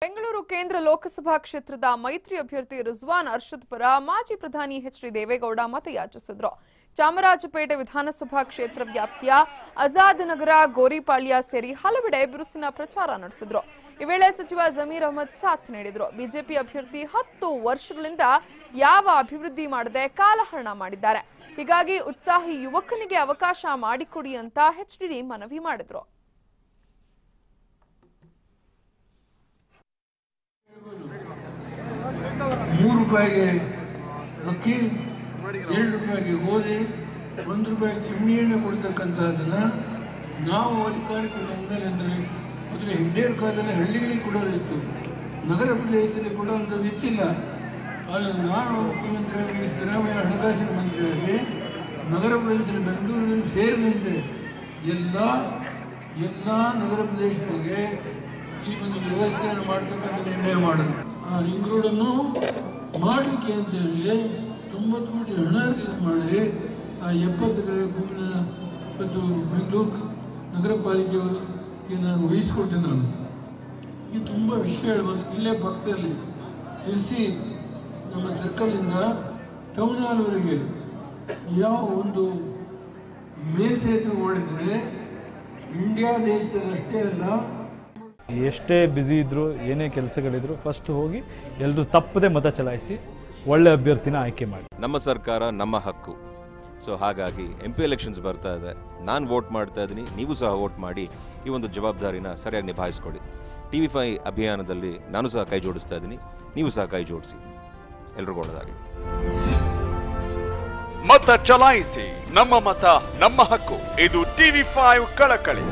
ಬೆಂಗಳೂರು ಕೇಂದ್ರ ಲೋಕಸಭಾ ಕ್ಷೇತ್ರದ ಮೈತ್ರಿ ಅಭ್ಯರ್ಥಿ ರಿಜ್ವಾನ್ ಅರ್ಷದ್ ಪರ ಮಾಜಿ ಪ್ರಧಾನಿ ಎಚ್.ಡಿ. ದೇವೇಗೌಡ ಮತಯಾಚಿಸಿದರು. ಚಾಮರಾಜಪೇಟೆ ವಿಧಾನಸಭಾ ಕ್ಷೇತ್ರ ವ್ಯಾಪ್ತಿಯ ಆಜಾದ್ ನಗರ, ಗೋರಿಪಾಳ್ಯ ಸೇರಿ ಹಲವೆಡೆ ಬಿರುಸಿನ ಪ್ರಚಾರ ನಡೆಸಿದರು. ಈ ವೇಳೆ ಸಚಿವ ಜಮೀರ್ ಅಹಮದ್ ಸಾಥ್ ನೀಡಿದರು. ಬಿಜೆಪಿ ಅಭ್ಯರ್ಥಿ 10 ವರ್ಷಗಳಿಂದ ಯಾವ ಅಭಿವೃದ್ಧಿ ಮಾಡದೆ ಕಾಲಹರಣ ಮಾಡಿದ್ದಾರೆ. ಹೀಗಾಗಿ ಉತ್ಸಾಹಿ ಯುವಕನಿಗೆ ಅವಕಾಶ ಮಾಡಿಕೊಡಿ ಅಂತ ಎಚ್.ಡಿ. ಮನವಿ ಮಾಡಿದರು. ₹3 ಅಕ್ಕಿ, ₹2 ಗೋಧಿ, ₹1 ಚಿಮಣಿ ಎಣ್ಣೆ ಕೊಡ್ತಕ್ಕಂಥದ್ದನ್ನು ನಾವು ಅಧಿಕಾರಕ್ಕೆ ಬಂದಮೇಲೆ ಅಂದರೆ ಮೊದಲು ಹೆಗ್ಡೇರ್ ಕಾಲದಲ್ಲಿ ಹಳ್ಳಿಗಳಿಗೆ ಕೊಡೋದಿತ್ತು, ನಗರ ಪ್ರದೇಶದಲ್ಲಿ ಕೊಡುವಂಥದ್ದು ಇತ್ತಿಲ್ಲ. ಆದರೆ ನಾನು ಮುಖ್ಯಮಂತ್ರಿಯಾಗಿ, ಸಿದ್ದರಾಮಯ್ಯ ಹಣಕಾಸಿನ ಮಂತ್ರಿಯಾಗಿ ನಗರ ಪ್ರದೇಶದಲ್ಲಿ ಬೆಂಗಳೂರಿನಲ್ಲಿ ಸೇರಿದಂತೆ ಎಲ್ಲ ನಗರ ಪ್ರದೇಶಗಳಿಗೆ ಈ ಒಂದು ವ್ಯವಸ್ಥೆಯನ್ನು ಮಾಡ್ತಕ್ಕಂಥ ನಿರ್ಣಯ ಮಾಡಿದ್ರು. ಆ ರಿಂಗ್ ರೋಡನ್ನು ಮಾಡಲಿಕ್ಕೆ ಅಂತೇಳಿ 90 ಕೋಟಿ ಹಣ ರಿಲೀಸ್ ಮಾಡಿ ಆ 70 ಎಕರೆ ಭೂಮಿನ ಇವತ್ತು ಬೆಂಗಳೂರು ನಗರ ಪಾಲಿಕೆಗೆ ನಾನು ವಹಿಸ್ಕೊಟ್ಟೆ. ನಾನು ಈ ತುಂಬ ವಿಷಯ ಹೇಳ್ಬೋದು. ಇಲ್ಲೇ ಪಕ್ಕದಲ್ಲಿ ಸಿರ್ಸಿ ನಮ್ಮ ಸರ್ಕಲಿಂದ ಟೌನ್ ಹಾಲ್ವರೆಗೆ ಯಾವ ಒಂದು ಮೇಲ್ಸೇತುವೆ ಮಾಡಿದರೆ ಇಂಡಿಯಾ ದೇಶದಲ್ಲಷ್ಟೇ ಅಲ್ಲ, ಎಷ್ಟೇ ಬ್ಯುಸಿ ಇದ್ದರೂ ಏನೇ ಕೆಲಸಗಳಿದ್ರು ಫಸ್ಟ್ ಹೋಗಿ ಎಲ್ಲರೂ ತಪ್ಪದೆ ಮತ ಚಲಾಯಿಸಿ ಒಳ್ಳೆ ಅಭ್ಯರ್ಥಿನ ಆಯ್ಕೆ ಮಾಡಿ. ನಮ್ಮ ಸರ್ಕಾರ ನಮ್ಮ ಹಕ್ಕು. ಸೊ ಹಾಗಾಗಿ MP ಎಲೆಕ್ಷನ್ಸ್ ಬರ್ತಾ ಇದೆ, ನಾನು ವೋಟ್ ಮಾಡ್ತಾ ಇದ್ದೀನಿ, ನೀವು ಸಹ ವೋಟ್ ಮಾಡಿ ಈ ಒಂದು ಜವಾಬ್ದಾರಿನ ಸರಿಯಾಗಿ ನಿಭಾಯಿಸ್ಕೊಡಿ. TV5 ಅಭಿಯಾನದಲ್ಲಿ ನಾನು ಸಹ ಕೈ ಜೋಡಿಸ್ತಾ ಇದ್ದೀನಿ, ನೀವು ಸಹ ಕೈ ಜೋಡಿಸಿ. ಎಲ್ರಿಗೂ ಒಳ್ಳೆಯದಾಗಲಿ. ಮತ ಚಲಾಯಿಸಿ, ನಮ್ಮ ಮತ ನಮ್ಮ ಹಕ್ಕು. ಇದು TV5 ಕಳಕಳಿ.